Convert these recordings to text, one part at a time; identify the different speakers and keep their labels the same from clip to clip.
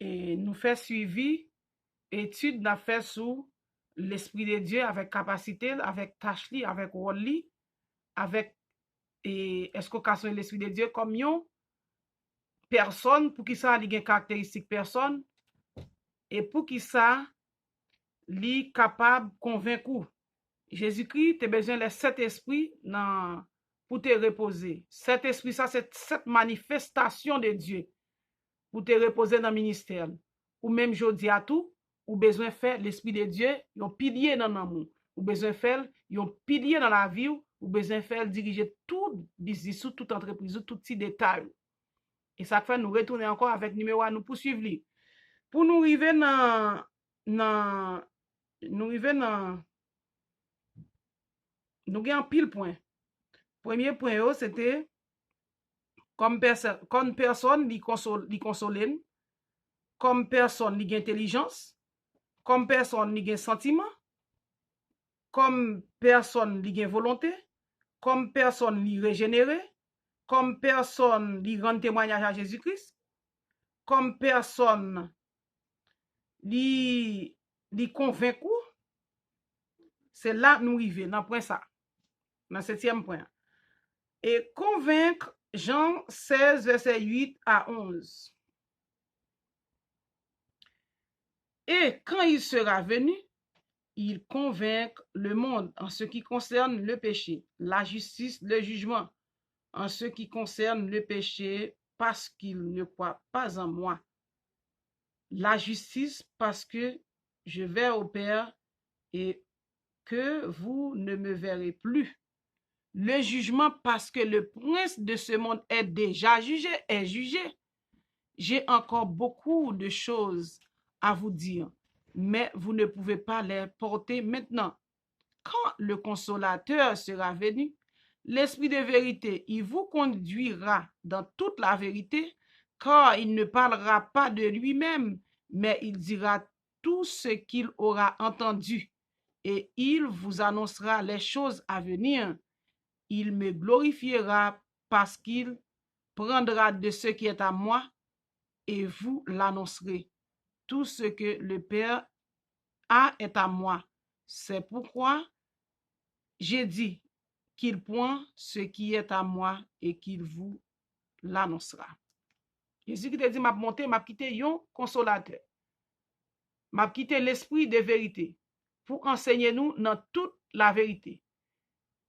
Speaker 1: et nous fait suivi, étude n'a fait sous l'Esprit de Dieu avec capacité, avec tâche li, avec rôle li, avec escocation de l'Esprit de Dieu comme yon personne pour qui ça li gen caractéristique personne et pour qui ça li capable convaincre. Jésus-Christ te besoin les sept esprits pour te reposer. Sept esprits ça c'est cette manifestation de Dieu pour te reposer dans le ministère. Ou même jodi à tout, ou besoin faire l'esprit de Dieu, yon pilier dans l'amour. Ou besoin faire yon pilier dans la vie, ou besoin faire diriger tout business, toute entreprise, tout petit détail. Et ça fait nous retourner encore avec numéro 1 nous poursuivre li. Pour nous arriver dans nous gagnons pile point. Premier point c'était comme personne li consoler, comme personne li intelligence, comme personne li gen sentiment, comme personne li gen volonté, comme personne li régénéré, comme personne li rend témoignage à Jésus-Christ, comme personne li convaincu. C'est là nous arrivons dans point ça. Dans 7e point. Et convaincre Jean 16 verset 8 à 11. Et quand il sera venu, il convainc le monde en ce qui concerne le péché, la justice, le jugement, en ce qui concerne le péché, parce qu'il ne croit pas en moi. La justice, parce que je vais au Père et que vous ne me verrez plus. Le jugement, parce que le prince de ce monde est déjà jugé, est jugé. J'ai encore beaucoup de choses à vous dire, mais vous ne pouvez pas les porter maintenant. Quand le consolateur sera venu, l'esprit de vérité, il vous conduira dans toute la vérité, car il ne parlera pas de lui-même, mais il dira tout ce qu'il aura entendu, et il vous annoncera les choses à venir. Il me glorifiera parce qu'il prendra de ce qui est à moi et vous l'annoncerez. Tout ce que le Père a est à moi. C'est pourquoi j'ai dit qu'il prend ce qui est à moi et qu'il vous l'annoncera. Jésus qui te dit, m'a monté, m'a quitté yon consolateur. M'a quitté l'esprit de vérité pour enseigner nous dans toute la vérité.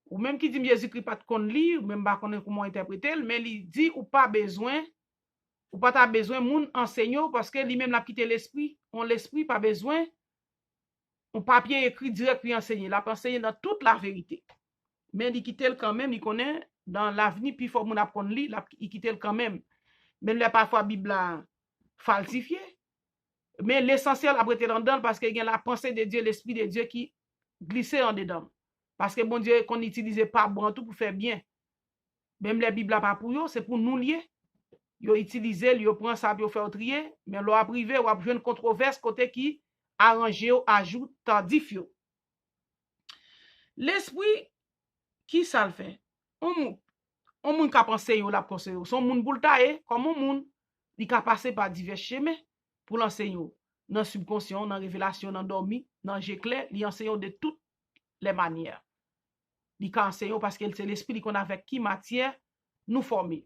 Speaker 1: Ou même qui dit Jésus-Christ pas de lire, ou même pas connaître comment interpréter, mais il dit ou pas besoin moun enseignant parce que lui-même l'a quitté l'esprit, on l'esprit pas besoin on papier écrit direct puis enseigner, l'a enseigner dans toute la vérité. Mais il quitte quand même, il connaît dans l'avenir puis faut moun apprendre lui, il quitte quand même. Même là parfois Bible falsifié. Mais l'essentiel après être dedans parce qu'il y a la pensée de Dieu, l'esprit de Dieu qui glissait en dedans. Parce que bon Dieu qu'on n'utilise pas bon tout pour faire bien. Même les Bibles pas pour eux, c'est pour nous lier. Yo utilisé, yo prend ça pour faire trier, mais l'on a privé ou a une controverse côté qui arrangé ou ajoute tardif yo. L'esprit qui ça le fait? On moun ka pense yo la pense yo. Son moun boule tailler comme on moun li ka passer par divers chemins pour l'enseigner. Dans subconscient, dans révélation, dans dormi, dans j'éclair, li enseigne de toutes les manières. Li ka enseigne parce que c'est l'esprit qu'on avec qui matière nous former.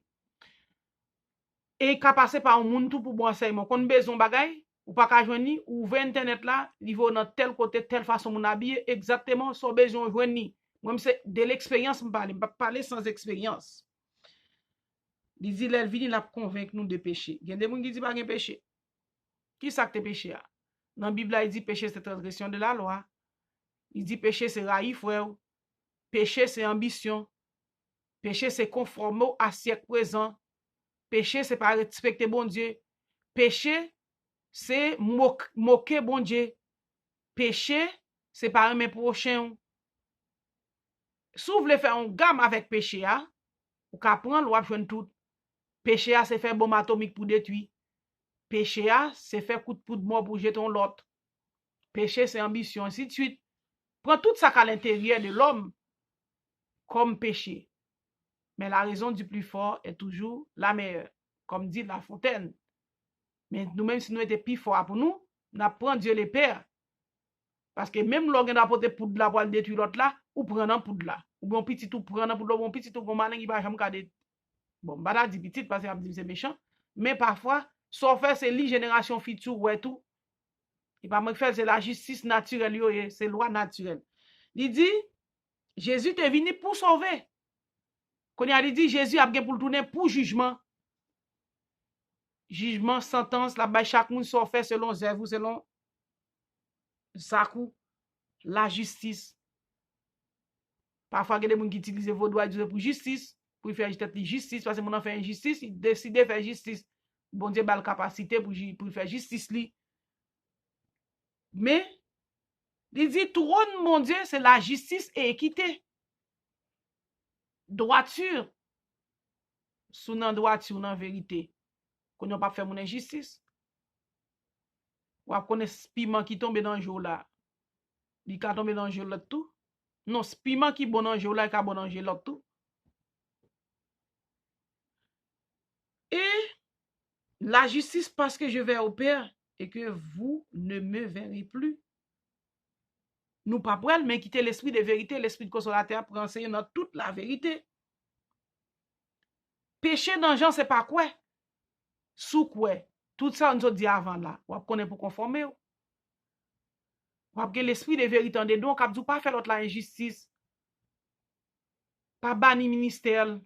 Speaker 1: Et ka passer par un monde tout pour bon enseignement. Kon besoin bagay, ou pas ka joindre ou ouvrir internet là, il va dans tel côté, telle façon mon habiller exactement son besoin joindre. Moi c'est de l'expérience me parler sans expérience. Il dit elle vient la convaincre nous de péché. Il y a des gens qui disent pas gen péché. Qui ça que péché a? Dans la Bible il dit péché c'est transgression de la loi. Il dit péché c'est raï frère. Péché c'est ambition. Péché c'est conformer à siècle présent. Péché, c'est pas respecter bon Dieu. Péché, c'est moquer bon Dieu. Péché, c'est pas aimer prochain. Si vous voulez faire un gamme avec péché, ou qu'à prendre, ou à prendre tout. Péché, c'est faire bombe atomique pour détruire. Péché, c'est faire coup de poudre mort pour jeter l'autre. Péché, c'est ambition, ainsi de suite. Prends tout ça à l'intérieur de l'homme comme péché. Mais la raison du plus fort est toujours la meilleure. Comme dit La Fontaine. Mais nous-mêmes, si nous étions plus forts pour nous, nous apprenons Dieu le Père. Parce que même l'organe apporté poudre là pour détruire l'autre là, ou prendre un poudre là. Ou bon petit tout prendre poudre, bon petit tout malin qui va jamais garder. Bon, bah là, dit petit parce que c'est méchant. Mais parfois, soit fait, c'est les générations futures ou tout. Et pas moi faire, c'est la justice naturelle, c'est loi naturelle. Il dit, Jésus est venu pour sauver. Quand il dit, Jésus a bien pour tourner pour jugement. Jugement, sentence, là-bas, chaque monde soit fait selon zèvre, selon Sakou, la justice. Parfois, il y a des gens qui utilisent vos droits pour justice, pour faire justice, parce que mon enfant fait injustice, il décide de faire justice. Bon Dieu a la capacité pour faire justice. Mais, il dit, trône, mon Dieu, c'est la justice et équité. Droiture. Sous nan droiture, nan vérité. Qu'on n'a pas fait mon injustice. Ou à connaître piment qui tombe dans le jour là. Il ka tombe dans le jour là tout. Non, piment qui bon dans le jour là, il ka bon dans le jour là tout. Et la justice parce que je vais au Père et que vous ne me verrez plus. Nous pas prêts, mais quitter l'esprit de vérité, l'esprit de consolateur pour enseigner dans toute la vérité. Péché dans Jean, c'est pas quoi? Sous quoi? Tout ça, nous a dit avant là. Ou connaît pour conformer. Ou que l'esprit de vérité en dedans, cap du pas faire l'autre la injustice. Pas banni ministère.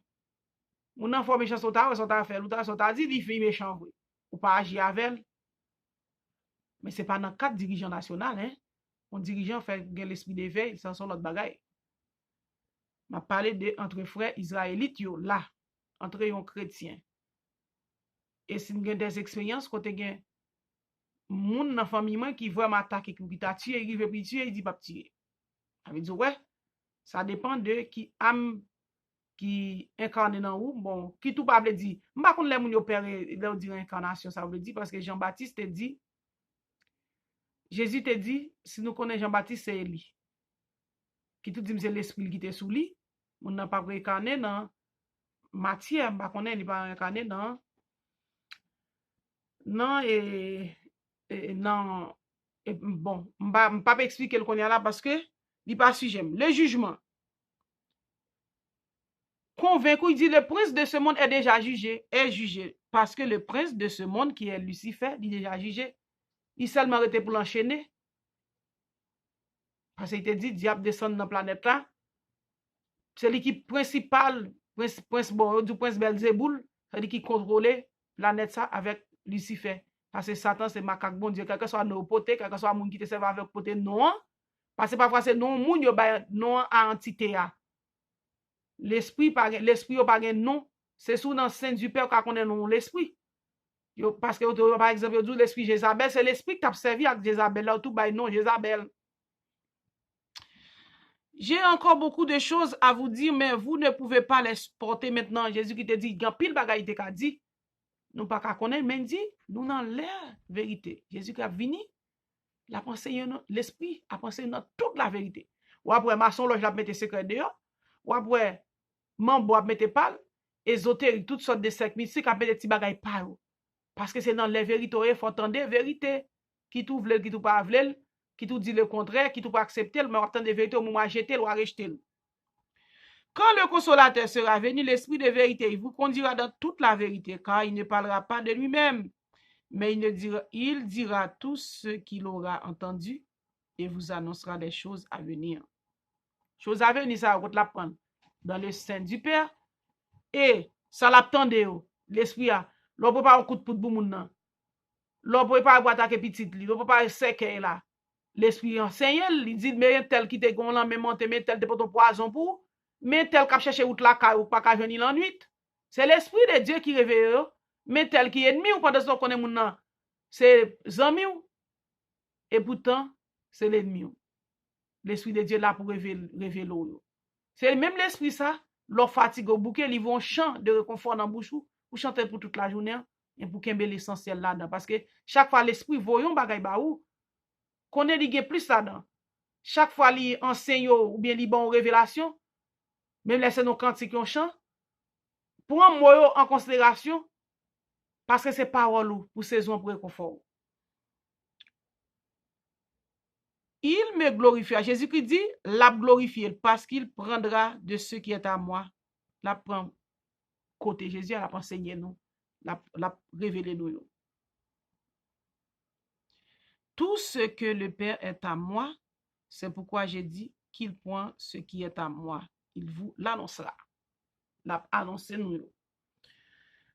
Speaker 1: Mon enfant méchant son ta faire, ou ta dit il fait méchant ou pas agir avec. Mais c'est pas dans le cadre dirigeant national hein. Un dirigeant fait l'esprit d'éveil, ça sont l'autre bagaille. M'a parlé de entre frères israélites yo là, entre yon chrétien. Et si nous avons des expériences côté gen moun nan famille moi qui vraiment attaquer qui t'a tué, il veut tuer, il dit pas tuer. Ça veut dire ouais, ça dépend de qui âme qui incarne dans ou bon, qui tout pas veut dire. M'pa konn les moun yo père leur dire incarnation, ça veut dire parce que Jean-Baptiste te dit Jésus te dit si nous connaissons Jean-Baptiste c'est Élie. Qui tout dit c'est l'esprit qui était sous lui, on n'a pas incarné dans matière, m'pa connaît il pas incarné dans non et non et bon, m'pa expliquer le qu'on y a là parce que il pas sujet. Le jugement. Convaincu, il dit le prince de ce monde est déjà jugé, parce que le prince de ce monde qui est Lucifer, il est déjà jugé. Il seulement arrêté pour l'enchaîner. Parce qu'il te dit, diable descend dans la planète là. C'est l'équipe principale, prince Belzéboul, c'est lui qui contrôle la planète ça avec Lucifer. Parce que Satan, c'est macaque bon Dieu, quel que soit nos potés, quel que soit moun qui te serve avec poté non. Parce que parfois c'est non moun yo ba non à entité a. L'esprit yo pas gen non, c'est sous dans Saint du Père qu'on connaît non l'esprit. Parce que par exemple, l'esprit Jézabel, c'est l'esprit qui t'a servi avec Jézabel là tout bay non Jézabel. J'ai encore beaucoup de choses à vous dire, mais vous ne pouvez pas les porter maintenant. Jésus qui te dit, gan pile bagay te ka dit. Nous pas qu'à connaître, mais dit, nous dans l'air vérité. Jésus qui a venu, la pensée l'esprit a pensé dans toute la vérité. Ou après maçon loge la mettre secret dehors, ou après mambo a mettre pal, ésotérique, toutes sortes de sectes mystiques a mettre petit bagay pa. Parce que c'est dans les vérités, il faut entendre vérité qui tout vle, qui tout pas vle. Qui tout dit le contraire, qui tout pas accepter, mais attend de vérité au moment jeter ou rejeter. Quand le consolateur sera venu, l'esprit de vérité, il vous conduira dans toute la vérité, car il ne parlera pas de lui-même, mais il dira tout ce qu'il aura entendu et vous annoncera les choses à venir. Choses à venir, ça va l'apprendre dans le sein du Père, et ça l'attendait, l'esprit a, l'on peut pas un coup de poudre pour moun, l'on peut pas attaquer petit, l'on peut pas séquer là. L'esprit enseigne, il dit, mais tel qui te gon là, mais monte, mais tel te pot poison pour, mais tel qui cherche out la caille ou pas qu'à venir la nuit. C'est l'esprit de Dieu qui réveille, mais tel qui est ennemi ou pendant ce qu'on est moun c'est zami ou. Et pourtant, c'est l'ennemi. L'esprit de Dieu là pour révéler. C'est même l'esprit ça, leur fatigue au bouquet, ils vont chant de réconfort dans bouche pour chanter pour toute la journée et pour qu'il y ait l'essentiel là-dedans. Parce que chaque fois l'esprit voyons bagay ba ou, qu'on ait li plus là-dedans. Chaque fois li enseigne ou bien li bon révélation, même laisser nos cantiques on chant, pour un moyo en considération, Parce que c'est parole ou pour saison pour réconfort. Il me glorifiera. Jésus-Christ dit, l'a glorifié parce qu'il prendra de ce qui est à moi. La prend côté Jésus, elle a enseigné nous, la révélé nous. Tout ce que le Père est à moi, c'est pourquoi j'ai dit qu'il prend ce qui est à moi. Il vous l'annoncera. L'a annoncé nous.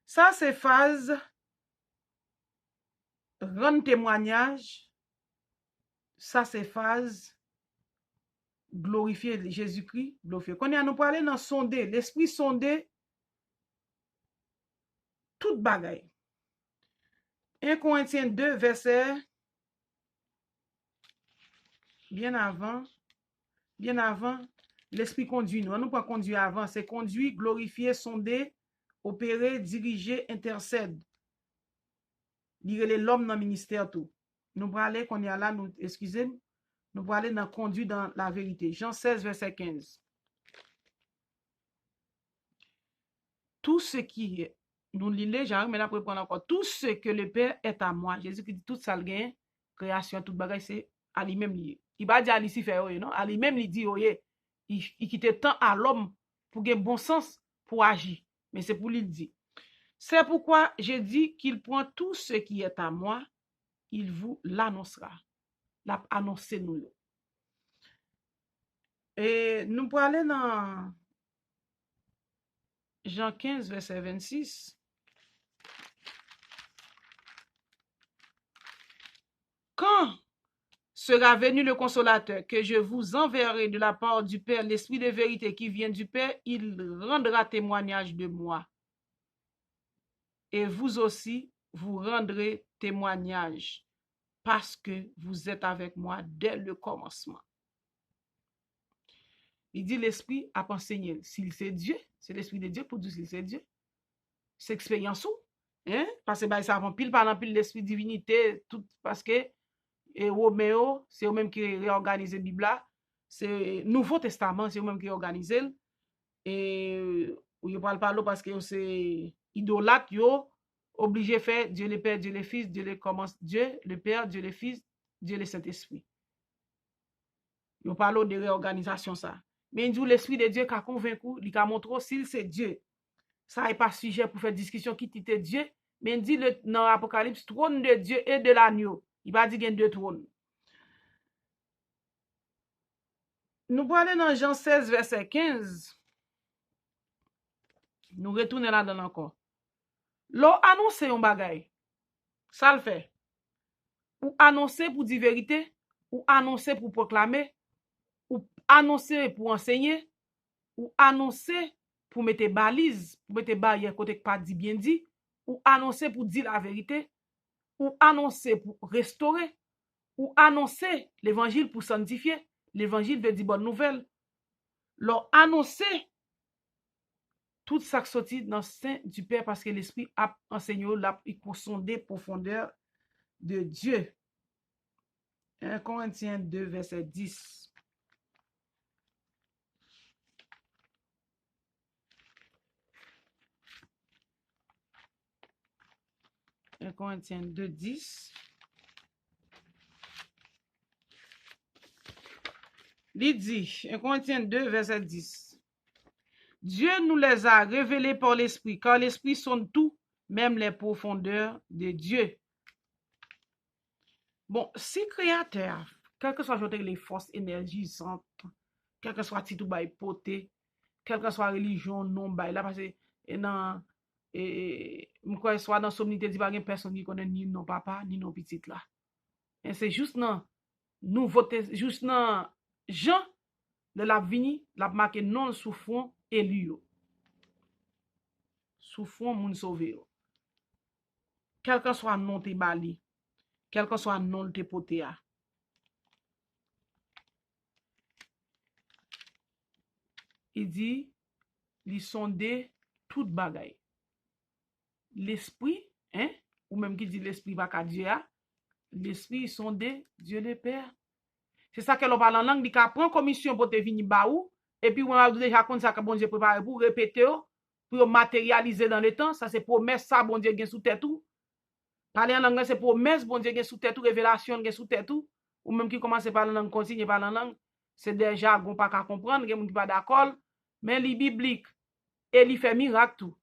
Speaker 1: Ça, c'est phase rendre témoignage. Ça, c'est phase glorifier Jésus-Christ. Glorifier. Quand on nous parler dans sonder, l'esprit sonder toute bagaille. 1 Corinthiens 2, verset bien avant, l'esprit conduit nous. On nous pas conduire avant, c'est conduire, glorifier, sonder, opérer, diriger, intercède. Lire l'homme dans le ministère tout. Nous parler qu'on est là, nous, excusez-nous, nous parler dans conduit dans la vérité. Jean 16, verset 15. Tout ce qui est, nous lisons, j'arrive maintenant pour prendre encore, tout ce que le Père est à moi. Jésus qui dit tout ça, le gain, création, tout bagage, c'est à lui-même lié. Il va dire à Lucifer, non? À lui-même, il dit, il quitte tant à l'homme pour gagner bon sens, pour agir. Mais c'est pour lui dire. C'est pourquoi j'ai dit qu'il prend tout ce qui est à moi, il vous l'annoncera. L'a annoncé nous. Et nous pour aller dans Jean 15, verset 26. Quand sera venu le consolateur que je vous enverrai de la part du Père, l'Esprit de vérité qui vient du Père, il rendra témoignage de moi. Et vous aussi, vous rendrez témoignage parce que vous êtes avec moi dès le commencement. Il dit l'Esprit a enseigné. S'il c'est Dieu, c'est l'Esprit de Dieu pour dire s'il c'est Dieu. C'est expérience ou? Hein? Parce que ça avant pile par pile l'Esprit divinité, tout parce que et Roméo, c'est eux-mêmes qui réorganisent la Bible là. C'est Nouveau Testament, c'est eux-mêmes qui organisent. Et ils parlent pas là parce que c'est idolâtre, yo obligé faire Dieu le Père, Dieu le Fils, Dieu le commence, Dieu le Père, Dieu le Fils, Dieu le Saint-Esprit. Ils parlent de réorganisation ça. Mais il dit l'Esprit de Dieu qui a convaincu, il a montré s'il c'est Dieu. Ça n'est pas sujet pour faire discussion qui était Dieu, mais il dit dans l'Apocalypse, trône de Dieu et de l'agneau. Il va dire qu'il y a deux trônes. Nous pour aller dans Jean 16, verset 15. Nous retournons là-dedans encore. L'on annonce un bagay. Ça le fait. Ou annoncer pour dire vérité, ou annoncer pour proclamer, ou annoncer pour enseigner, ou annoncer pour mettre balise, pour mettre barrière côté pas dit bien dit, ou annoncer pour dire la vérité, ou annoncer pour restaurer, ou annoncer l'évangile pour sanctifier. L'évangile veut dire bonne nouvelle. Leur annoncer tout ça qui sortit dans le sein du Père parce que l'Esprit a enseigné, il sondé profondeur de Dieu. 1 Corinthiens 2, verset 10. « 1 Corinthiens 2, 10. Il dit, 1 Corinthiens 2, verset 10. Dieu nous les a révélés par l'Esprit, car l'Esprit sonde tout, même les profondeurs de Dieu. Bon, si créateur, quel que soit les forces énergisantes, quel que soit titre by poté, quelle que soit religion, non by là, parce que dans soit dans sommité dit pas personne qui connaît ni non papa ni non petit là. Et c'est juste non nous voter juste non Jean de la vini la marqué non sous fond élu sous fond moun sauvé quel que soit non te bali quel que soit non te poté a il dit li sondé toute bagaille l'esprit hein ou même qui dit l'esprit pas ka Dieu a l'esprit sondé Dieu le Père. C'est ça que l'on parle en langue, il prend commission pour te venir ba ou, et puis on a déjà comme ça que bon Dieu préparé pour répéter pour matérialiser dans le temps. Ça, c'est promesse, ça, bon Dieu, gen sous tête tout. Parler en langue, c'est promesse, bon Dieu, gen sous tête tout, révélation, gen sous tête tout. Ou même qui commence par la langue, continue par la langue. C'est déjà, on pas qu'à comprendre, gen moun qui pas d'accord. Mais li biblique, et li fait miracle tout.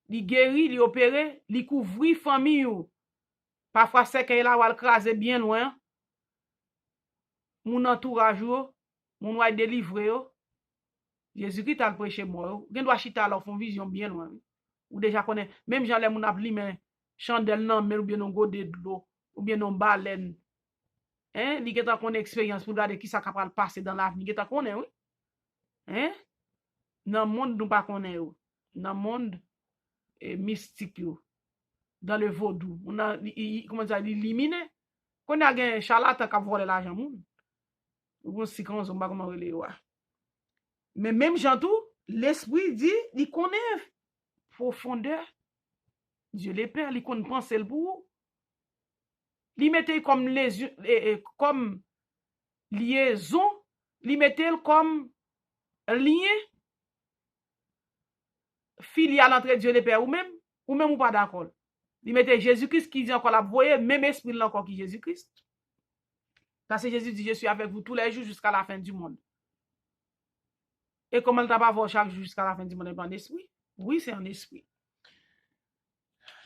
Speaker 1: Li guérit, li opéré, li couvri famille ou. Parfois, c'est qu'il a wal crasé bien loin. Mon entourage ou, mon wa délivré ou. Jésus-Christ a prêché moi. Gen doit chita alors font vision bien loin. Ou déjà connaît même Jean les moun ap li mais chandelle nan mais ou bien non gode de l'eau ou bien non baleine. Hein, li geta connaît expérience pour regarder qui ça capable passer dans l'avenir. Geta connaît oui. Hein? Dans monde nous pas connaît ou. Dans monde mystique yo. Dans le vaudou. On a comment ça éliminé. Qu'on a gen charlatan qui volé l'argent moun. Ou si quand on va comment relé ouais. Mais même Jean tout, l'esprit dit, il connaît profondeur. Dieu le Père, il connaît penser le pour. Il mettait comme comme liaison, il mettait comme lien filial entre Dieu le Père ou même ou pas d'accord. Il mettait Jésus-Christ qui dit encore la voyer, même esprit là encore qui Jésus-Christ. Parce que Jésus dit, je suis avec vous tous les jours jusqu'à la fin du monde. Et comment il t'a pas voir chaque jour jusqu'à la fin du monde en esprit? Oui, c'est un esprit.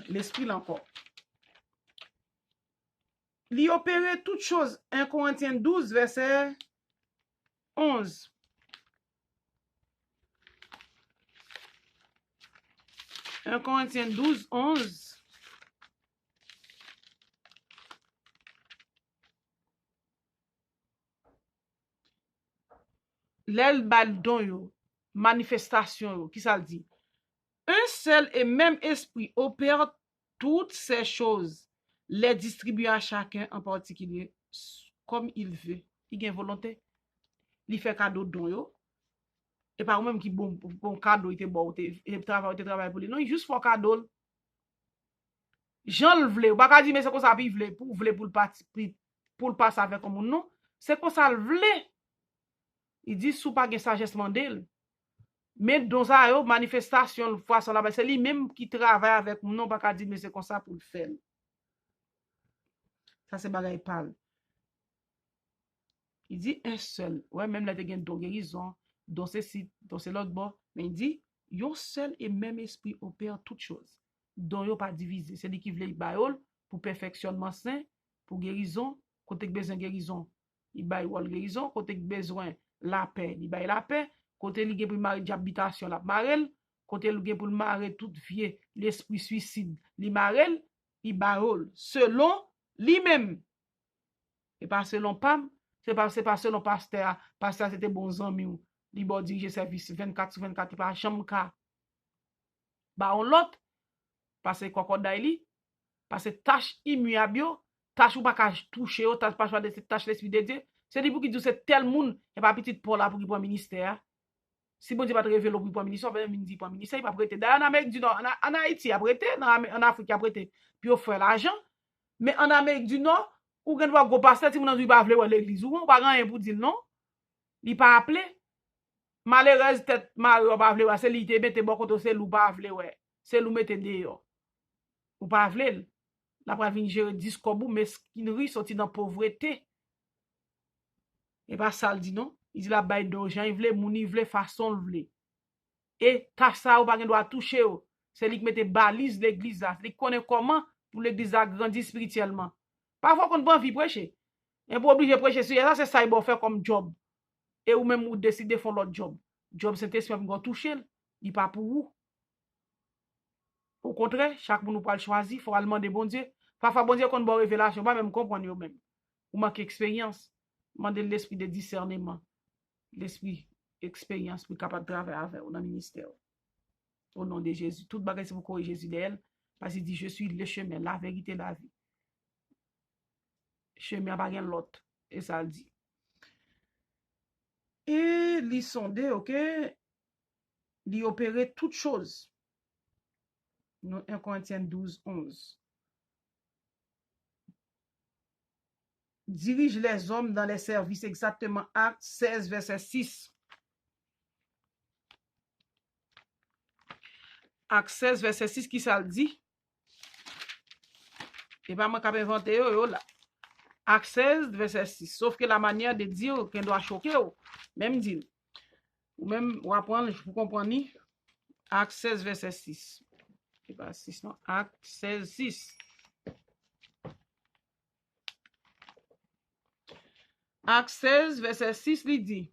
Speaker 1: L'esprit là encore. Il opérait toutes choses. 1 Corinthiens 12, verset 11. « 1 Corinthiens 12, 11. L'el baldon yo, manifestation yo, qui ça le dit? Un seul et même esprit opère toutes ces choses, les distribue à chacun en particulier comme il veut. Il a une volonté. Il fait cadeau don yo. Et pas même qui bon cadeau était bon, il travaille pour lui. Non, il juste fait cadeau. Jean le vle, ou pas dire mais c'est comme ça puis vle pour le passer avec comme non, c'est comme ça le vle. Il dit sous pas gen sagesse mandel. Mais dans ça yo manifestation fois ça là c'est lui même qui travaille avec non pas dire mais c'est comme ça pour le faire. Ça c'est bagay parle. Il dit un seul. Ouais, même là te gen don guérison, dans ce site, dans ce l'autre bord, mais il dit yon seul et même esprit opère toutes choses. Don yo pas divisé, c'est lui qui vle bayol pour perfectionnement saint, pour guérison, côté besoin guérison, il bay wal guérison, côté besoin la paix, il bay la paix, côté li gen pour mari d'habitation la marel, côté li gen pour marrer tout vieux, l'esprit suicide, li marel, il bayol selon lui-même. Et pas selon Pam, c'est pas selon pasteur, pasteur c'était bon ami ou, li bon dirige service 24/24, pas chambre ka. Ba on l'autre parce que kokoday li, parce que tâche immuable yo, tâche ou pas ka toucher yo, tâche pas de tâche l'esprit de Dieu. C'est dit pour qui dit c'est tel monde et pas petit pour là pour qui prend ministère. Si bon Dieu pas te révéler pour prendre ministère, ben dit pour ministère, il pas prêter. D'ailleurs en Amérique du Nord, en Haïti a prêté, en Afrique a prêté, puis on fait l'argent. Mais en Amérique du Nord, ou gen doit go pasteur si moun nan pas vle l'église ou pas rien pour dire non. Il pas appelé. Malheureuse tête Mario pas vle c'est li te mette bon côté c'est lou pas vle ouais. C'est lou mette dehors. Ou pas vle. La pral vinn gérer disco bou mesquinerie sorti dans pauvreté. Et pas ça le dit non. Il dit la bail d'argent, il vle moun il vle façon le vle. Et tâche ça ou pas gen doit toucher ou. C'est lui qui mette balise l'église là, il connaît comment pour l'église à grandir spirituellement. Parfois qu'on pas envie prêcher. Et pour obliger prêcher sur ça c'est ça il faut faire comme job. Et ou même ou décider faire l'autre job. Job Saint-Esprit va toucher, il pas pour vous. Au contraire, chaque monde peut le choisir, faut demander bon Dieu. Parfois bon Dieu qu'on bonne révélation, pas même comprendre yo même. Ou manque expérience, demander l'esprit de discernement, l'esprit expérience pour capable de travailler avec dans le ministère. Au nom de Jésus, toute bagage c'est pour corriger Jésus d'elle parce qu'il dit je suis le chemin, la vérité, la vie. Chemin pas rien l'autre et ça le dit. Et li sonde, ok, li opérer toutes choses. 1 Corinthiens 12, 11. Dirige les hommes dans les services, exactement Actes 16, verset 6. Acte 16, verset 6, qui ça le dit? Et pas moi qui ai inventé là. Acte 16, verset 6. Sauf que la manière de dire qu'elle doit choquer, même dit. Ou même, ou apprendre, vous comprenez? Acte 16, verset 6. C'est pas 6, non? Acte 16, 6. Acte 16, verset 6, il dit.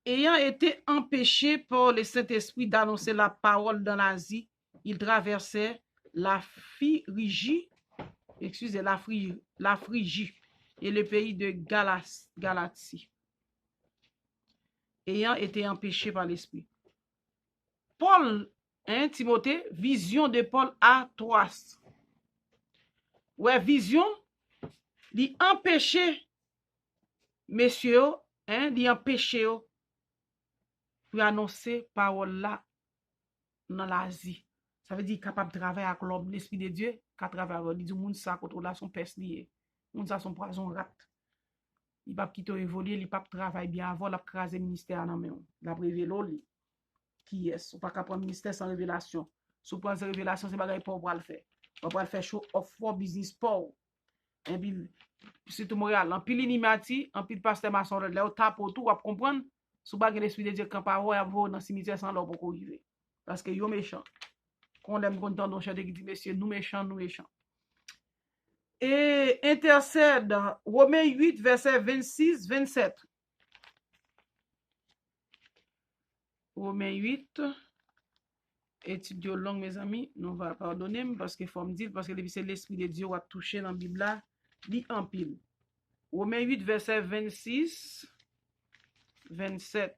Speaker 1: Ayant été empêché par le Saint-Esprit d'annoncer la parole dans l'Asie, il traversait la Phrygie, la Phrygie et le pays de Galatie. Ayant été empêché par l'Esprit. Paul, Timothée, vision de Paul à Troas. Ouais, vision, l'y empêché, messieurs, l'y empêché pour annoncer parole là dans l'Asie. Ça veut dire capable de travailler avec l'homme, l'Esprit de Dieu, qu'à travers il dit moun ça contre là son peste lié. Moun ça son poison rat. Il pas quitter évoluer, il pas travailler bien avant la craser ministère dans main. La révéler qui est, ou pas capable prendre ministère sans révélation. Si vous prenez révélation, c'est pas pour le faire. On va le faire show off for business pour. Et puis c'est tout Montréal, en pile inimati, en pile pasteur maçon là au tape tout, on comprendre. Si vous avez l'esprit de Dieu quand parole à vous dans le cimetière sans l'or pour arriver. Parce que yo méchant. Qu'on aime content dans chante qui dit messieurs, nous méchants, nous méchants. Et intercède Romains 8 verset 26 27. Romains 8 étude longue mes amis, nous va pardonner parce que faut me dire parce que c'est l'esprit de Dieu a touché dans la Bible là, lit en pile. Romains 8 verset 26 27.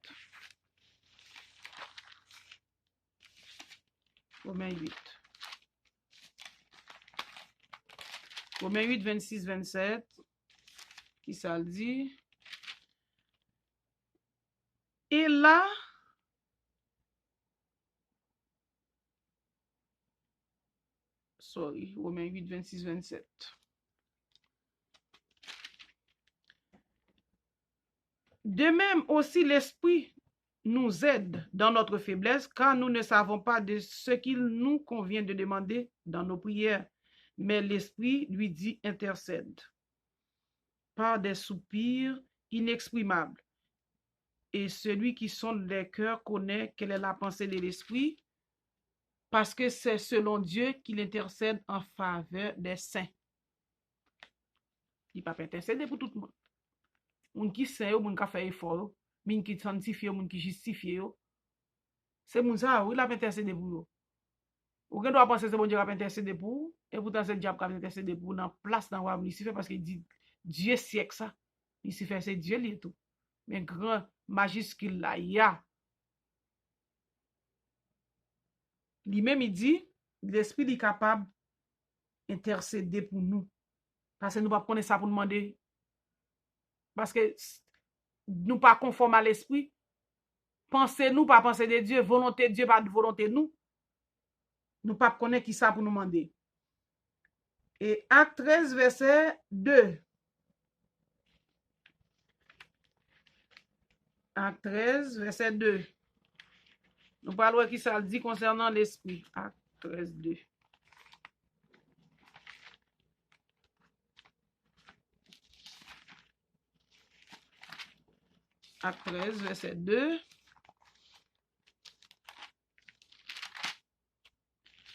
Speaker 1: Romains 8. Romains 8, 26, 27. Qui ça le dit? Et là, Romains 8, 26, 27. De même aussi l'Esprit nous aide dans notre faiblesse, car nous ne savons pas de ce qu'il nous convient de demander dans nos prières, mais l'Esprit lui dit intercède par des soupirs inexprimables. Et celui qui sonde les cœurs connaît quelle est la pensée de l'Esprit, parce que c'est selon Dieu qu'il intercède en faveur des saints. Il ne peut pas intercéder pour tout le monde. Moun qui saint, moun qui fait effort, moun qui sanctifie, moun qui justifie, c'est moun ça, il a intercéder pour vous. Ou doit penser que c'est bon Dieu qui a intercéder pour vous, et pourtant c'est le diable qui a intercéder pour vous dans place dans le Lucifer, parce qu'il dit Dieu c'est que ça. Lucifer c'est Dieu lui tout. Mais grand majuscule là, il y a. Lui-même il dit, l'esprit est capable d'intercéder pour nous. Parce que nous ne pouvons pas connaître ça pour nous demander. Parce que nous ne pas conformes à l'esprit. Pensez nous, pas penser de Dieu. Volonté de Dieu, pas de volonté de nous. Nous ne pas connaître qui ça pour nous demander. Et Acte 13, verset 2. Acte 13, verset 2. Nous parlons qui ça dit concernant l'esprit. Acte 13, 2. Acte 13, verset 2.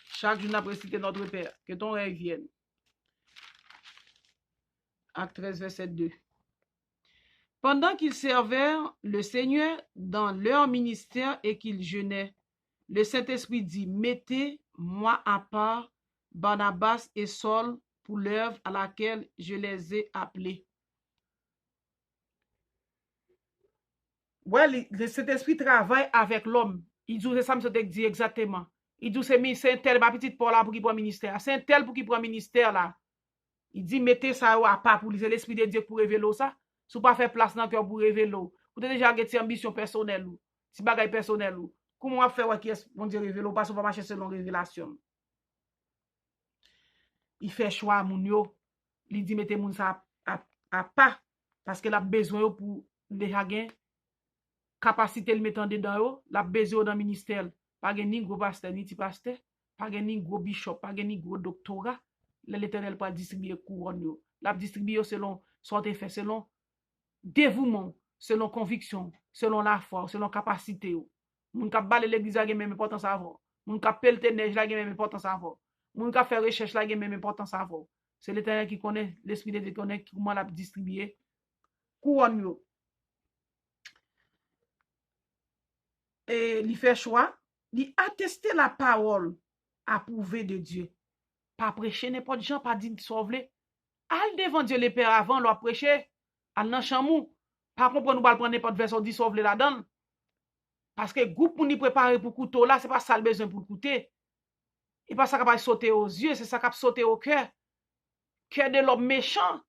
Speaker 1: Chaque jour, nous avons cité notre Père, que ton règne vienne. Acte 13, verset 2. Pendant qu'ils servèrent le Seigneur dans leur ministère et qu'ils jeûnaient, le Saint-Esprit dit, mettez-moi à part Barnabas et Saul pour l'œuvre à laquelle je les ai appelés. Ouais, le Saint-Esprit travaille avec l'homme. Il dit, c'est ça, me dit exactement. Il dit, c'est un tel, ma petite pour là pour qu'il prenne ministère. C'est un tel pour qu'il prenne ministère là. Il dit, mettez ça à part pour l'Esprit de Dieu pour révéler ça. Si vous pas faire place dans le cœur pour révéler. Vous avez déjà une ambition personnelle. Si bagaille personnelle. Comment on faire qui est, on dit révéler, parce qu'on va marcher selon révélation. Il fait choix, moun yo. Il dit, mettez moun ça à part parce que la besoin yo pour déjà gain capacité le mettre dedans yo, la besoin dans ministère, pas gain ni gros pasteur ni petit pasteur, pas gain ni gros bishop, pas gain ni gros doctorat, l'Éternel pas distribuer couronne yo. La distribuer selon son fait, selon dévouement, selon conviction, selon la foi, selon capacité yo. Moun ka bale l'église a gen même importance avant. Moun ka pelte neige la gen même importance avant. Moun ka faire recherche la gen même importance avant. C'est l'Éternel qui connaît, l'Esprit de Dieu qui connaît comment la distribuer couronne yo. Et il fait choix, il attester la parole approuvée de Dieu. Pas prêcher n'importe gens, pas dire sauver. Al devant Dieu les pères avant, leur prêcher. Al nan chamou. Par contre, nous pas prendre n'importe version dit sauver la donne. Parce que groupe pour nous préparer pour couteau là, c'est pas ça le besoin pour coûter. Et pas ça qui va sauter aux yeux, c'est ça qui va sauter au cœur. Cœur de l'homme méchant.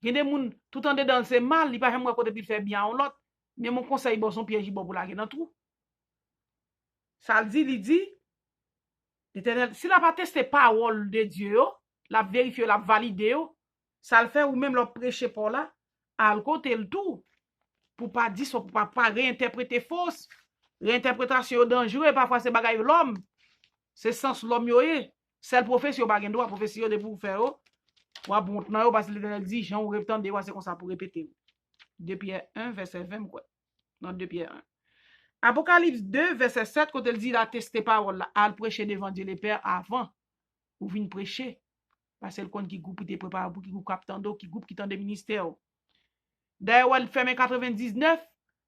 Speaker 1: Il y a des gens tout en dedans c'est mal, il pas jamais côté puis faire bien en l'autre. Mais mon conseil bon son piège bon pour la dans tout. Ça le dit, il dit l'Éternel, s'il n'a pas testé parole de Dieu, la vérifier, la valider, ça le fait ou même le prêcher pour là, à le côté le tout. Pour pas dire, pour pas réinterpréter fausse. Réinterprétation dangereuse, parfois c'est bagaille l'homme. C'est sens l'homme yoé. C'est le professeur pas gen droit, professeur de pour faire. Ou à bon temps, parce que l'Éternel dit, Jean ou répéter, c'est comme ça pour répéter. 2 Pierre 1, verset 20, quoi. Non, 2 Pierre 1. Apocalypse 2, verset 7, quand elle dit, il a testé parole, à prêcher devant Dieu les pères avant, ou vient prêcher. Parce que le compte qui groupe, qui prépare pour qui groupe captant d'eau, qui groupe qui tend des ministères. D'ailleurs, elle fait 99,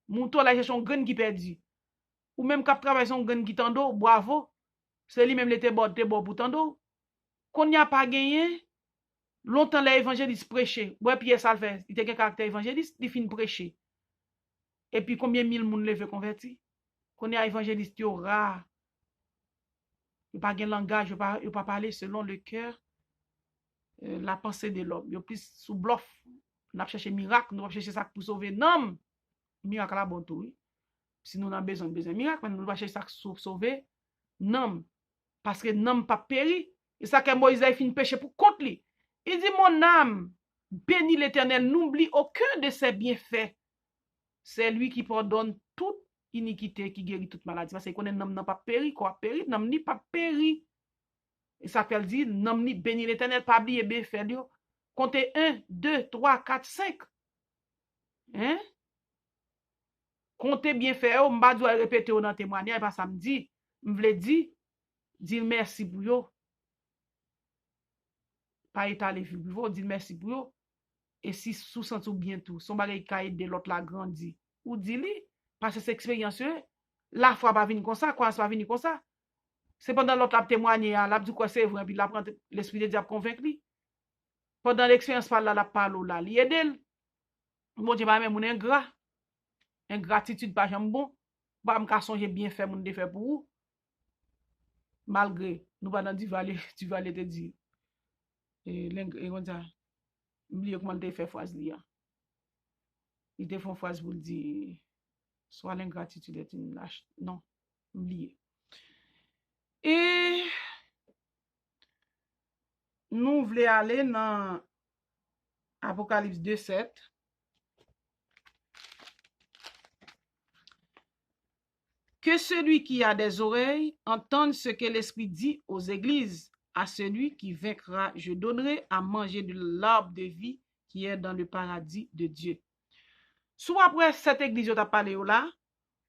Speaker 1: mon tour là, j'ai son gun qui perdu. Ou même cap travail son gun qui tend d'eau, bravo. C'est lui-même l'été bon pour tend d'eau. Qu'on n'y a pas gagné, longtemps l'évangéliste prêché. Ouais, Pierre ça le fait. Il était un caractère évangéliste, il finit prêcher. Et puis combien mille monde le fait convertir? Qu'on y a évangéliste yo rare. Il pas de langage, il pas parler selon le cœur, la pensée de l'homme. Il plus sous bluff. On a cherché miracle, nous avons cherché ça pour sauver. Non, miracle la bon tout. Oui. Si nous avons besoin de miracle, nous devons chercher ça pour sauver. Non, parce que non pas péri. Et ça que Moïse a fini péché pour contre lui. Il dit mon âme, bénis l'Éternel, n'oublie aucun de ses bienfaits. C'est lui qui pardonne toute iniquité, qui guérit toute maladie. Parce qu'il connaît non n'a pas péri, quoi péri, non ni pas péri. Et ça qu'elle dit, non ni bénis l'Éternel, pas oublier bienfait lui. Comptez 1, 2, 3, 4, 5. Hein? Comptez bienfait, m'ba doit répéter dans témoignage parce que ça me dit, m'vle dire merci pour yo. Pas étaler pour vous, dire merci pour yo. Et si sous sens bien tout, son bagay ka aide l'autre la grandi. Ou dit li, parce que cette expérience, la foi pas venir comme ça, quoi, ça va venir comme ça. C'est pendant l'autre la témoigner, la dit quoi c'est vrai, puis la prend l'esprit de Dieu convaincre lui. Pendant l'expérience par là, la parole là, li aide. Mon Dieu, pas même mon ingrat. Ingratitude pas jamais bon. Pas m'ka songer bien faire moun de faire pour vous. Malgré nous pas dans du valet te dire. Et on dit oubliez comment il te fait phrase li. Il te fait phrase pour dire soit l'ingratitude est une lâche. Non, oubliez. Et nous voulons aller dans Apocalypse 2:7. Que celui qui a des oreilles entende ce que l'Esprit dit aux églises. À celui qui vaincra, je donnerai à manger de l'arbre de vie qui est dans le paradis de Dieu. Soit après cette église, je t'ai parlé là,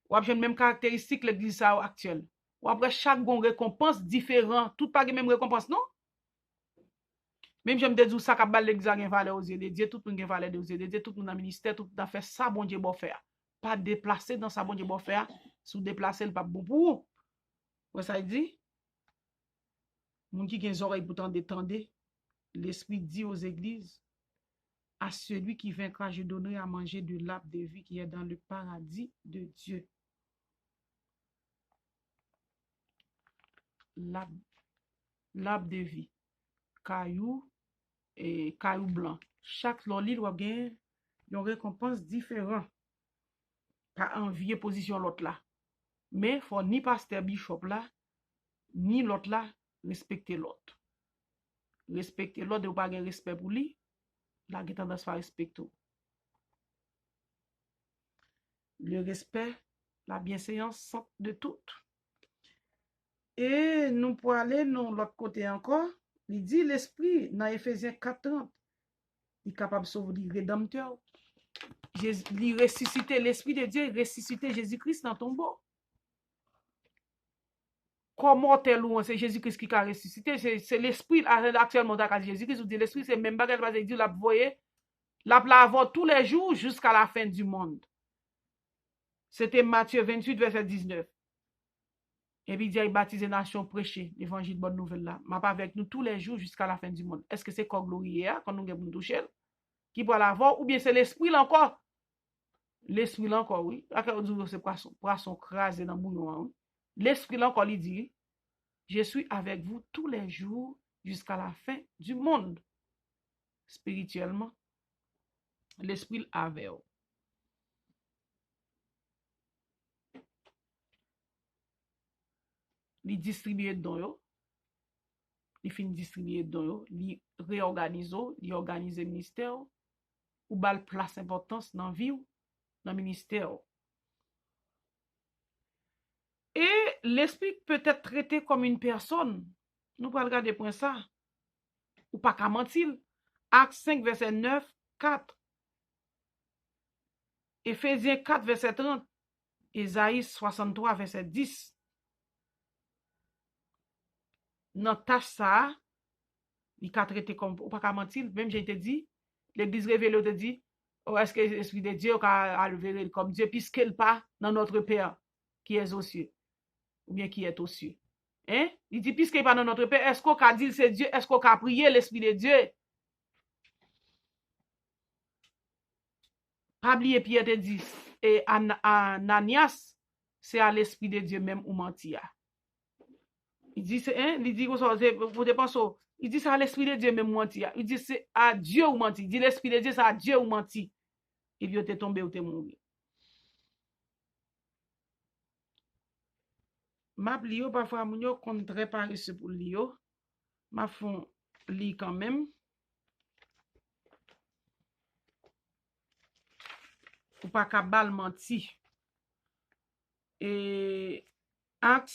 Speaker 1: ou après même caractéristique l'église actuelle. Ou après chaque gon récompense différent, tout pas même récompense, non? Même j'aime te dire ça qu'a bal l'église a une valeur aux yeux de Dieu, tout le monde a une valeur aux yeux de Dieu, tout le monde a ministère, tout le monde a fait ça bon Dieu bon faire. Pas déplacer dans ça bon Dieu bon faire, sous déplacer le pas bon pour. Vous ça dit? Moun qui gen oreilles pour t'entendre, l'Esprit dit aux églises, à celui qui vaincra, je donnerai à manger de l'arbre de vie qui est dans le paradis de Dieu. L'arbre de vie. Caillou et caillou blanc. Chaque loli doit gagner une récompense différente. Pas envier position l'autre là. Mais faut ni pasteur bishop là, ni l'autre là, respecter l'autre. Respecter l'autre, ou pas gagner respect pour lui. la gen tendance à respecter. Le respect, la bienséance sont de tout. Et nous pour aller dans l'autre côté encore, il dit l'esprit dans Ephésiens 4:30, il est capable de sauver le rédempteur. Il ressuscite l'esprit de Dieu, il ressuscite Jésus-Christ dans ton tombeau. Comment tel ou c'est Jésus-Christ qui a ressuscité, c'est l'esprit actuellement dans Jésus-Christ, ou dit l'esprit c'est même bagage parce qu'il dit la voyez, la avoir tous les jours jusqu'à la fin du monde. C'était Matthieu 28 verset 19. Et puis il dit il baptise les nations, prêcher l'évangile bonne nouvelle là. M'a pas avec nous tous les jours jusqu'à la fin du monde. Est-ce que c'est quoi glorieux quand nous nous toucher qui peut l'avoir ou bien c'est l'esprit là encore? L'esprit là encore oui. C'est poisson crasé dans bouillon. Oui. L'esprit là encore il dit je suis avec vous tous les jours jusqu'à la fin du monde. Spirituellement, l'esprit avec vous. Il distribue dans yo, il finit distribuer dans yo, il réorganise, il organise le ministère ou bal place importance dans vie dans le ministère. Et l'esprit peut être traité comme une personne. Nous allons regarder point ça. Ou pas qu'à mentir. Actes 5 verset 9, 4. Ephésiens 4 verset 30. Isaïe 63 verset 10. Dans tâche ça, il a traité comme ou pas qu'à mentir. Même j'ai été dit, l'église révélée te dit, oh, est-ce que l'esprit de Dieu a levé comme Dieu puisqu'il pas dans notre Père qui est aux cieux ou bien qui est aux cieux. Hein? Il dit puisqu'il pas dans notre Père, est-ce qu'on a dit c'est Dieu, est-ce qu'on a prié l'esprit de Dieu? Pas oublier Pierre te dit et Ananias c'est à l'esprit de Dieu même ou mentir. Il dit c'est hein, il dit vous dépensez il dit c'est à l'esprit de Dieu même mentir. Il dit c'est à Dieu ou mentir. Il dit l'esprit de Dieu c'est à Dieu ou mentir. Et puis t'es tombé ou t'es mort. M'a lio parfois moun yo kon très paresseux pour lio. M'a font li quand même. Ou pas qu'à bal menti. Et Acte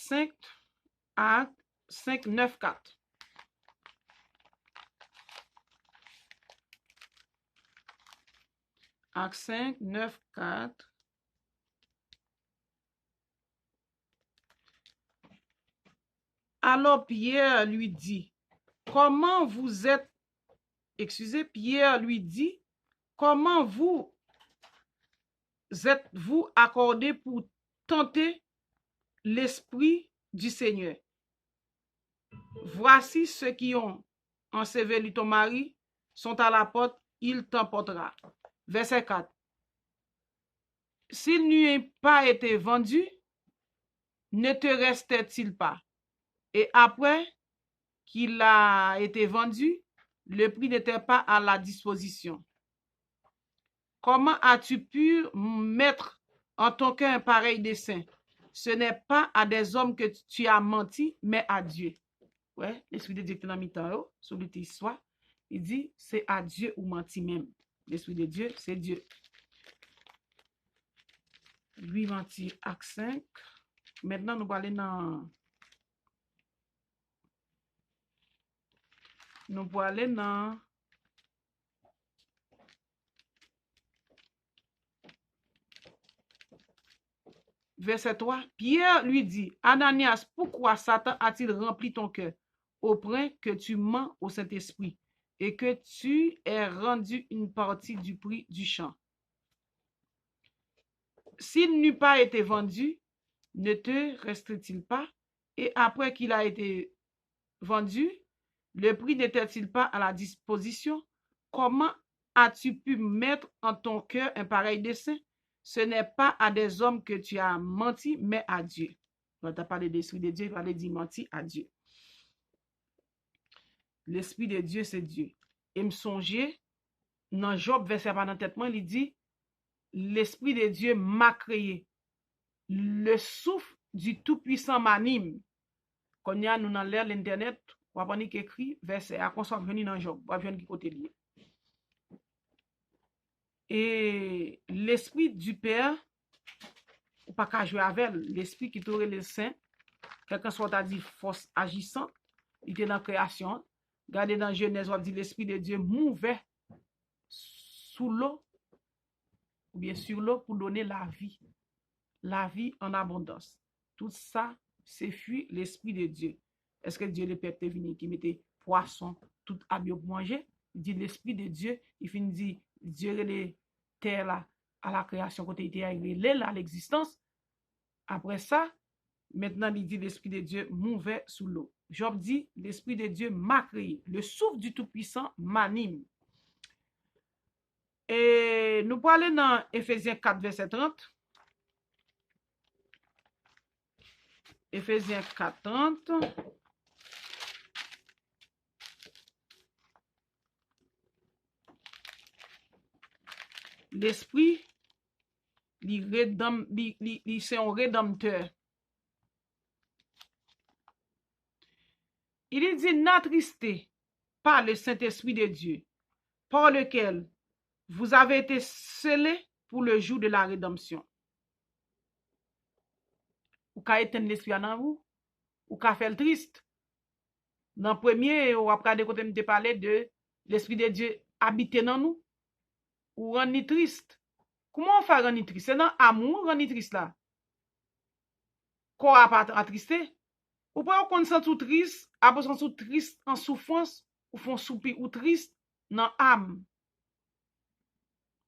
Speaker 1: 5, 9, 4. Acte 5, 9, 4. Alors Pierre lui dit, comment vous êtes, Pierre lui dit, comment vous êtes-vous accordé pour tenter l'esprit du Seigneur? Voici ceux qui ont enseveli ton mari, sont à la porte, il t'emportera. Verset 4. S'il n'eût pas été vendu, ne te restait-il pas? Et après qu'il a été vendu, le prix n'était pas à la disposition. Comment as-tu pu mettre en ton cœur un pareil dessein? Ce n'est pas à des hommes que tu as menti, mais à Dieu. Ouais, l'esprit de Dieu qui est dans mi-temps, sur le histoire, il dit, c'est à Dieu ou menti même. L'esprit de Dieu, c'est Dieu. Lui menti, acte 5. Maintenant, nous allons aller dans... Nous allons aller dans... Verset 3. Pierre lui dit, Ananias, pourquoi Satan a-t-il rempli ton cœur au point que tu mens au Saint-Esprit et que tu aies rendu une partie du prix du champ? S'il n'eût pas été vendu, ne te resterait-il pas? Et après qu'il a été vendu, le prix n'était-il pas à la disposition? Comment as-tu pu mettre en ton cœur un pareil dessein? Ce n'est pas à des hommes que tu as menti, mais à Dieu. On t'a parlé de l'esprit de Dieu, il fallait dire menti à Dieu. L'esprit de Dieu, c'est Dieu. Et me songer, dans Job, verset pas dans tête, il dit, l'esprit de Dieu m'a créé. Le souffle du Tout-Puissant m'anime. Quand y a nous dans l'air, l'internet, on va écrit verset, à qu'on soit venu dans Job, on va venir qui côté lié. Et l'esprit du Père, ou pas qu'à jouer avec l'esprit qui t'aurait le saint, quelqu'un soit à dire force agissante, il était dans la création. Regardez dans Genèse, on dit l'esprit de Dieu mouvait sous l'eau, ou bien sur l'eau pour donner la vie en abondance. Tout ça, c'est fuit l'esprit de Dieu. Est-ce que Dieu le Père est venu qui mettait poisson, tout habillé pour manger? Il dit l'esprit de Dieu, il finit dit Dieu les terres là, à la création, quand il était arrivé à l'existence. Après ça, maintenant, il dit l'esprit de Dieu mouvait sous l'eau. Job dit, l'esprit de Dieu m'a créé. Le souffle du Tout-Puissant m'anime. Et nous parlons dans Ephésiens 4, verset 30. Ephésiens 4, 30. L'esprit, c'est un rédempteur. Il est dit, n'attristé par le Saint-Esprit de Dieu, par lequel vous avez été scellés pour le jour de la rédemption. Ou ka éteindre l'esprit dans vous, ou ka faire le triste. Dans le premier, ou après, de côté, me parler de l'esprit de Dieu habiter dans nous, ou rendre triste. Comment on fait rendre triste? C'est dans l'amour rendre triste là. Quoi pas attristé? Ou pas qu'on sent tout triste, après on sent triste en souffrance, ou font soupir ou triste dans l'âme,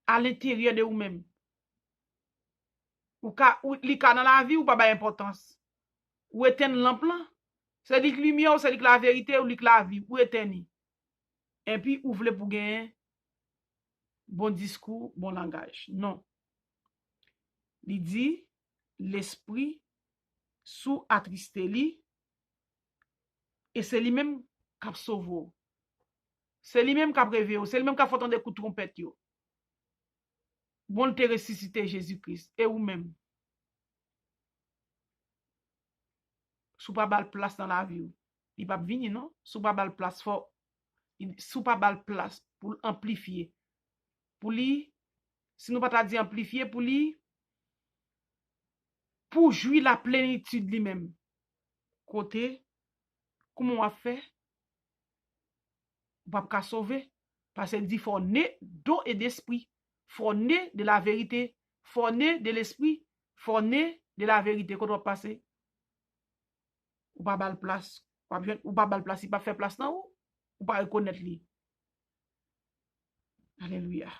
Speaker 1: à l'intérieur de vous-même. Ou li ka dans la vie ou pas d'importance. Ou éteindre l'emploi. C'est dit que lumière, c'est dit que la vérité ou dit que la vie, ou éteindre. Et puis, ou voulez pour gagner bon discours, bon langage. Non. Il dit, l'esprit sous attristé li, et c'est lui-même qui a sauvé. C'est lui-même qui a prévu, c'est lui-même qui a fait entendre des coups de trompette. Bon, te ressuscité Jésus-Christ, et ou même. Sous pas bal place dans la vie. Il va venir, non? Sous pas bal place, sous pas bal place pour amplifier. Pour lui, si nous pas dit amplifier, pour lui, pour jouir la plénitude lui-même. Côté, comment on a fait? On va pas sauver. Parce qu'il dit, faut naître d'eau et d'esprit. Faut naître de la vérité. Faut naître de l'esprit. Faut naître de la vérité. Quand on va passer, ou pas bal place. Ou pas bal place, il pas faire place dans ou pas reconnaître lui. Alléluia.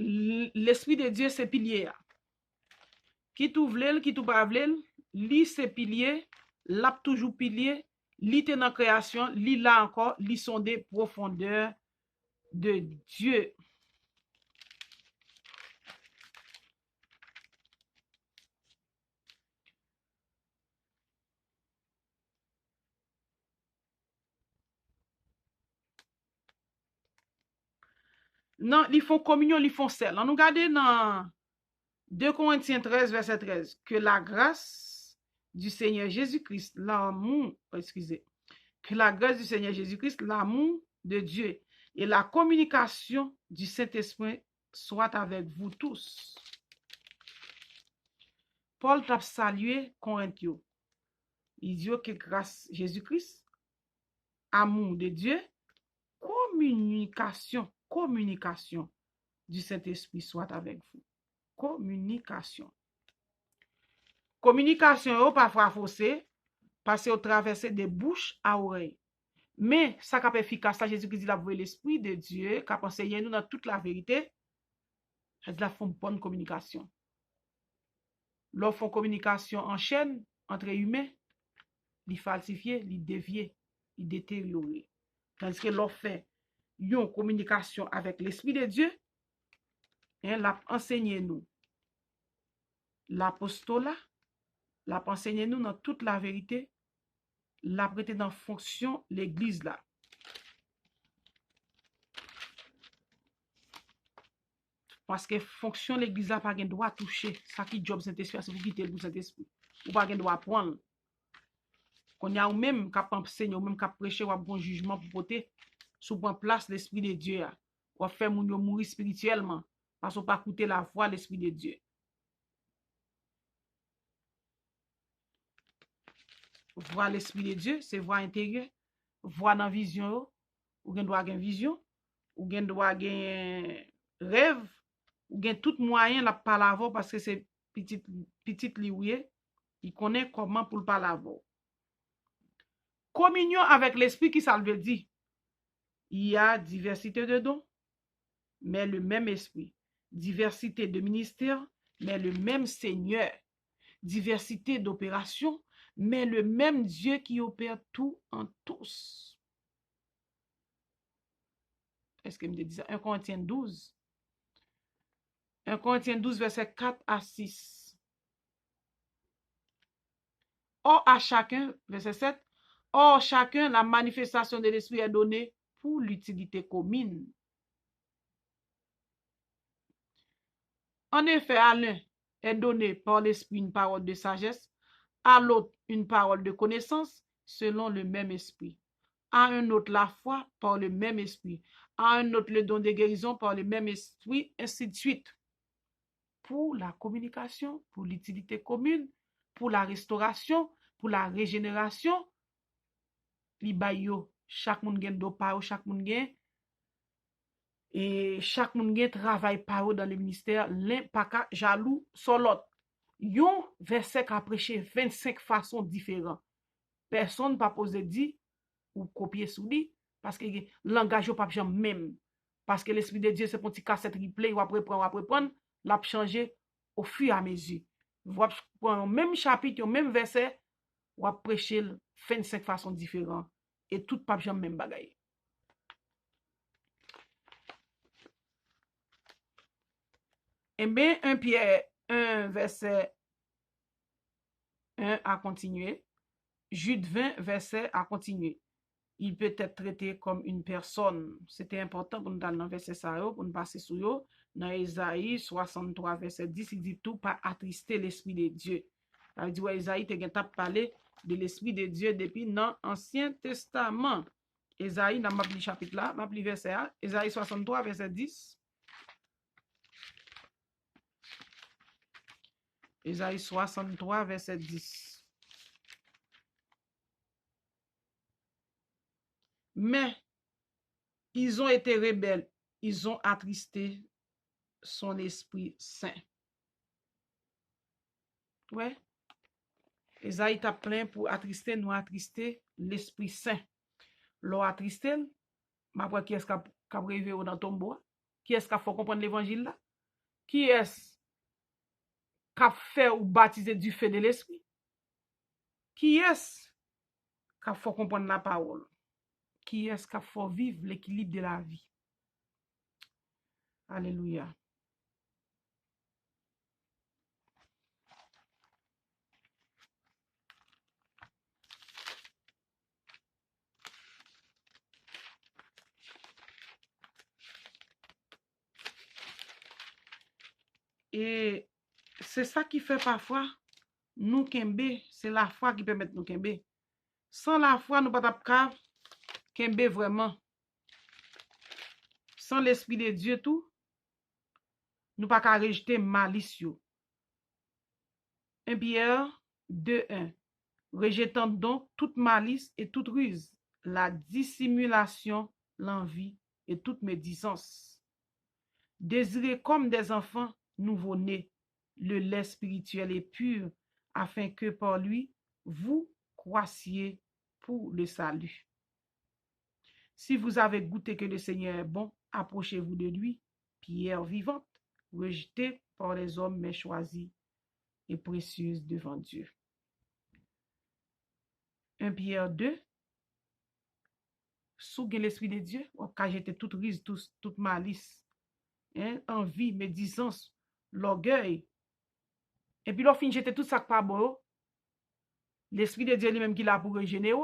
Speaker 1: L'esprit de Dieu, c'est pilier. Qui tout vle, qui tout pas vle, li c'est pilier, l'a toujours pilier, li te dans création, li là encore, li sont des profondeurs de Dieu. Non, ils font communion, ils font sel. On nous regarde dans 2 Corinthiens 13, verset 13, que la grâce du Seigneur Jésus-Christ, l'amour, excusez, que la grâce du Seigneur Jésus-Christ, l'amour de Dieu et la communication du Saint-Esprit soit avec vous tous. Paul t'a salué Corinthio. Il dit que grâce Jésus-Christ, amour de Dieu, communication du Saint-Esprit soit avec vous. Communication. Communication, parfois faussée, parce qu'on traverse de bouche à oreille. Mais ça qui est efficace, ça Jésus-Christ dit la l'Esprit de Dieu, qui a enseigné nous dans toute la vérité, c'est la bonne communication. Lorsqu'on communication en chaîne entre humains, il falsifié, il dévié, il détérioré. Tandis que l'on fait une communication avec l'Esprit de Dieu, l'a enseigné nous l'apostolat, l'a enseigné nous dans toute la vérité, l'a prêté dans fonction l'église là. Parce que fonction l'église là pas gen droit toucher, ça qui job Saint-Esprit c'est pour quitter le Saint-Esprit. Ou pas gen droit prendre. Qu'on y a ou même qui enseigné ou même qui prêché ou bon jugement pour porter sous bon place l'esprit de Dieu ou faire moun yo mourir spirituellement parce qu'on pas écouter la voix de l'esprit de Dieu. Voix l'esprit de Dieu, c'est voix intérieure, voix dans vision ou gen doit gen vision, ou gen doit gen rêve, ou gen tout moyen la parler avant parce que c'est petite li ouye, il connaît comment pour le parler avant. Communion avec l'esprit, qui ça veut dire? Il y a diversité de dons, mais le même esprit. Diversité de ministères, mais le même Seigneur. Diversité d'opérations, mais le même Dieu qui opère tout en tous. Est-ce que me dit ça? 1 Corinthiens 12. 1 Corinthiens 12, verset 4 à 6. Or à chacun, verset 7, or chacun, la manifestation de l'esprit est donnée pour l'utilité commune. En effet, à l'un est donné par l'esprit une parole de sagesse, à l'autre une parole de connaissance, selon le même esprit. À un autre la foi par le même esprit. À un autre le don de guérison par le même esprit, ainsi de suite. Pour la communication, pour l'utilité commune, pour la restauration, pour la régénération, li bay yo, chaque moun gen do pa yo, chaque moun gen, et chaque moun gen travail pa yo dans le ministère, l'un pa ka jaloux sur l'autre. Yon verset ka prêché 25 façons différentes. Personne pas posé dit ou copier sous lui parce que langage yo pas jamais même. Parce que l'esprit de Dieu c'est pour petit cassette replay ou après prendre, l'a changer au fur et à mesure. Vous prendre même chapitre, même verset, ou prêcher 25 façons différentes et tout pas jamais même bagaille. Eh bien, 1 Pierre 1 verset 1 à continuer. Jude 20 verset à continuer. Il peut être traité comme une personne. C'était important pour nous dans le verset ça, pour nous passer sur yo. Dans Esaïe 63 verset 10, il dit tout pas attrister l'esprit de Dieu. Ça veut dire Esaïe te parlé de l'esprit de Dieu depuis dans l'Ancien Testament. Esaïe, dans le chapitre là, le verset 1, Esaïe 63 verset 10. Esaïe 63 verset 10. Mais ils ont été rebelles, ils ont attristé son Esprit Saint. Ouais. Esaïe t'a plein pour attrister, nous attrister l'Esprit Saint. L'on attristé, ma qui est-ce qui a rêvé dans ton bois? Qui est-ce qui a fait comprendre l'évangile là? Qui est-ce qui a fait ou baptisé du feu de l'Esprit? Qui est-ce qui a fait comprendre la parole? Qui est-ce qui a fait vivre l'équilibre de la vie? Alléluia. Et c'est ça qui fait parfois nous kembe, c'est la foi qui permet nous kembe. Sans la foi, nous pas capable kembe vraiment. Sans l'esprit de Dieu tout, nous pas qu'à rejeter malicieux. 1 Pierre 2:1. Rejetant donc toute malice et toute ruse, la dissimulation, l'envie et toute médisance. Désirez comme des enfants nouveau-nés le lait spirituel et pur, afin que par lui, vous croissiez pour le salut. Si vous avez goûté que le Seigneur est bon, approchez-vous de lui, pierre vivante, rejetée par les hommes, mais choisie et précieuse devant Dieu. 1 Pierre 2, sous l'esprit de Dieu, quand j'étais toute rise, toute malice, envie, médisance, l'orgueil. Et puis, l'offre, j'étais tout ça pas bon. L'esprit de Dieu lui-même qui l'a pour régénérer,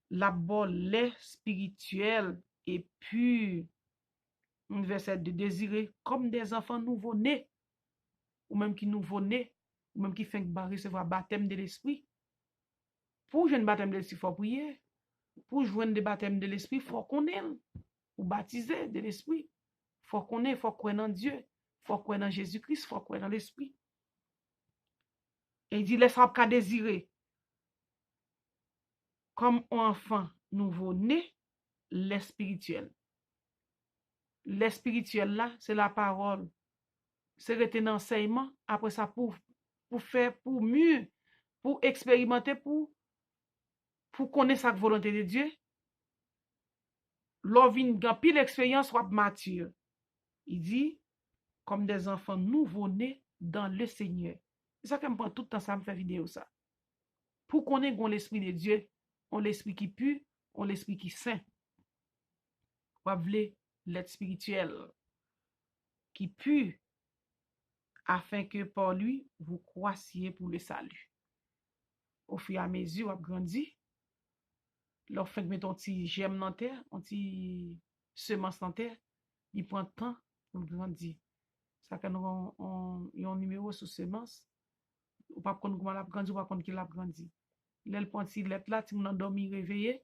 Speaker 1: la bonne lait spirituel et pur. Un verset de désirer comme des enfants nouveau-nés, ou même qui nouveau-nés, ou même qui fait recevoir baptême de l'esprit. Pour jouer un baptême de l'esprit, il faut prier. Pour jouer un baptême de l'esprit, il faut connaître. Pour baptiser de l'esprit, il faut connaître, il faut croire en Dieu. Il faut croire en Jésus-Christ, il faut croire dans l'esprit. Et il dit, laisse-moi qu'à désirer. Comme un enfant nouveau-né, les spirituel. Les spirituel là, c'est la parole. C'est rester dans l'enseignement. Après ça, pour faire, pour mieux, pour expérimenter, pour connaître sa volonté de Dieu. L'on vient de pile expérience, soit mature. Il dit, comme des enfants nouveau-nés dans le Seigneur. C'est ça que me prend tout le temps, ça me fait vidéo ça. Pour connaître l'esprit de Dieu, on l'esprit qui pue, on l'esprit qui saint. Vous voulez l'être spirituel qui pue, afin que par lui, vous croissiez pour le salut. Au fur et à mesure, vous grandissez. Lorsque vous mettez un petit germe dans la terre, un petit semence dans la terre, il prend temps pour grandir. Ça fait un numéro sur semence. Ou pas connaître comment l'a grandi, ou pas connaître qui l'a grandi. L'elle prend petit lettre là, si vous endormi réveillé,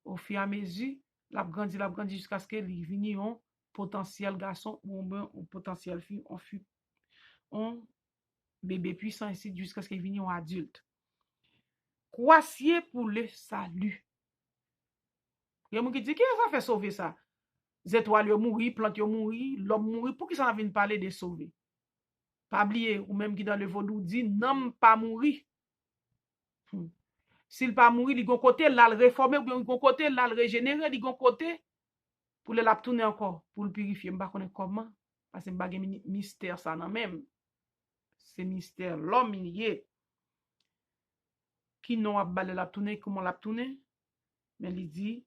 Speaker 1: au fur et à mesure, l'a grandi jusqu'à ce qu'il vienne un potentiel garçon ou un potentiel fille, un bébé puissant ici jusqu'à ce qu'il vienne un adulte. Croissiez pour le salut. Il y a des gens qui disent, qui va faire sauver ça? Les étoiles ont mouru, les plantes ont mouru, l'homme mouru. Pour qui ça vient parler de sauver? Pas oublier, ou même qui dans le vaudou dit, non pas mourir. S'il pas mourir, il y a un côté, là, le réformer, ou bien il y a un côté, là, le régénérer, il y a un côté, pour le tourner encore, pour le purifier. Je ne sais pas comment, parce que c'est un mystère, ça, non, même. C'est mystère, l'homme, il est. Qui n'a pas la tourner, comment la tourner? Mais il dit,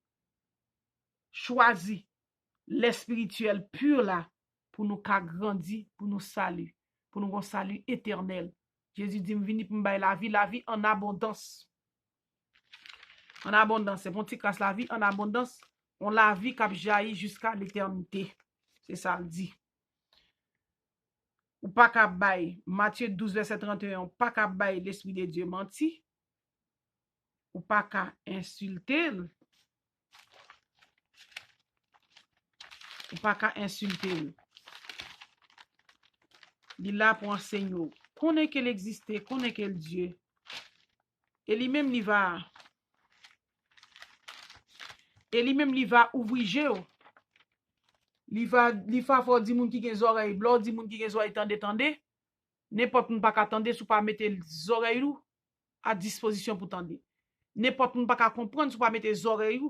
Speaker 1: choisis les spirituels purs là, pour nous grandir, pour nous saluer, pour nous un salut éternel. Jésus dit, je viens pour me la vie en abondance. En abondance, c'est bon, tu casses la vie en abondance, on la vie qui jaillit jusqu'à l'éternité. C'est ça, le dit. Ou pas qu'à bailler, Matthieu 12, verset 31, ou pas qu'à bailler l'esprit de Dieu menti, ou pas qu'à insulter, ou pas qu'à insulter. Il est là pour enseigner. Connaît qu'elle existe, connaît qu'elle Dieu. Et lui-même, il va ouvrir jeu. Il va faire dire moun qui gen oreilles, blanc dit moun qui gen oreilles tendez. N'importe moun pas attendre sou pas mettre les oreilles à disposition pour tendre. N'importe moun pas comprendre sou pas mettre les oreilles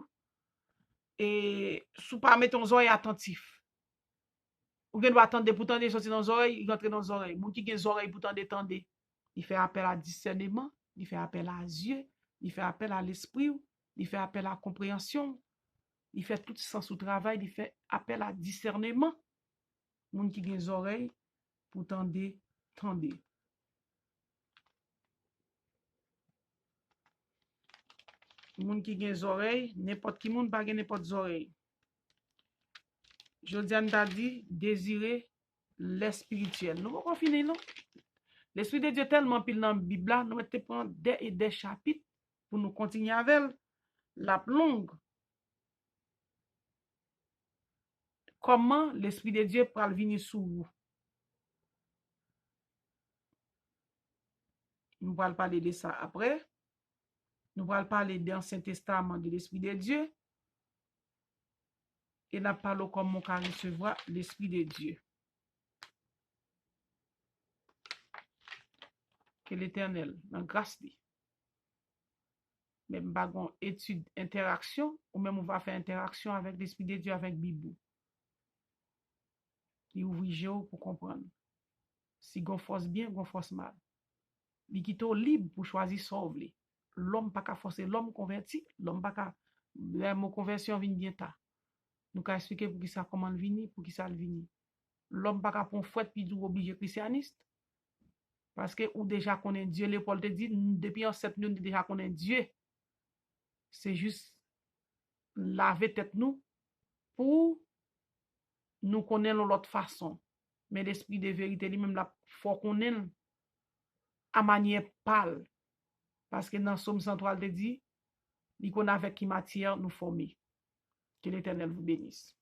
Speaker 1: et sou pas mettre les oreilles attentifs. Ou gen doit attendre pour tendre sortir dans les oreilles, il rentre dans les oreilles. Moun qui gen oreilles pour tendre. Il fait appel à discernement, il fait appel à Dieu, il fait appel à l'esprit, il fait appel à la compréhension. Il fait tout sens au travail, il fait appel à discernement. Moun qui gen oreilles pour tendre. Moun qui gen oreilles, n'importe qui moun pa gen n'importe oreilles. Jodiane t'a dit désirer l'espirituel. Nous pas finir non. L'esprit de Dieu tellement pile dans la Bible là, nous mettons prendre des chapitres pour nous continuer avec la longue. Comment l'esprit de Dieu peut venir sur vous? Nous allons parler de ça après. Nous allons parler de l'Ancien Testament de l'Esprit de Dieu. Et nous parlons comment on peut recevoir l'Esprit de Dieu. Que l'Éternel, dans grâce de même bagon étude, interaction, ou même on va faire interaction avec l'Esprit de Dieu, avec Bible. Il ouvre Géo pour comprendre. Si gon force bien, gon force mal. Il quitte libre pour choisir sauver. L'homme pas qu'à forcer l'homme converti, l'homme pas qu'à le mot conversion vient bien tard. Nous qu'à expliquer pour qui ça comment le venir, pour qui ça le venir. L'homme pas qu'à pon fouette puis obligé christianiste. Parce que ou déjà connaît Dieu, Léopold te dit depuis en 7 nous déjà connaît Dieu. C'est juste laver tête nous pour nous connaître l'autre façon. Mais l'esprit de vérité lui-même là faut connaître à manière pâle. Parce que dans Somme 103, il te dit, il qu'on avec qui matière nous former. Que l'Éternel vous bénisse.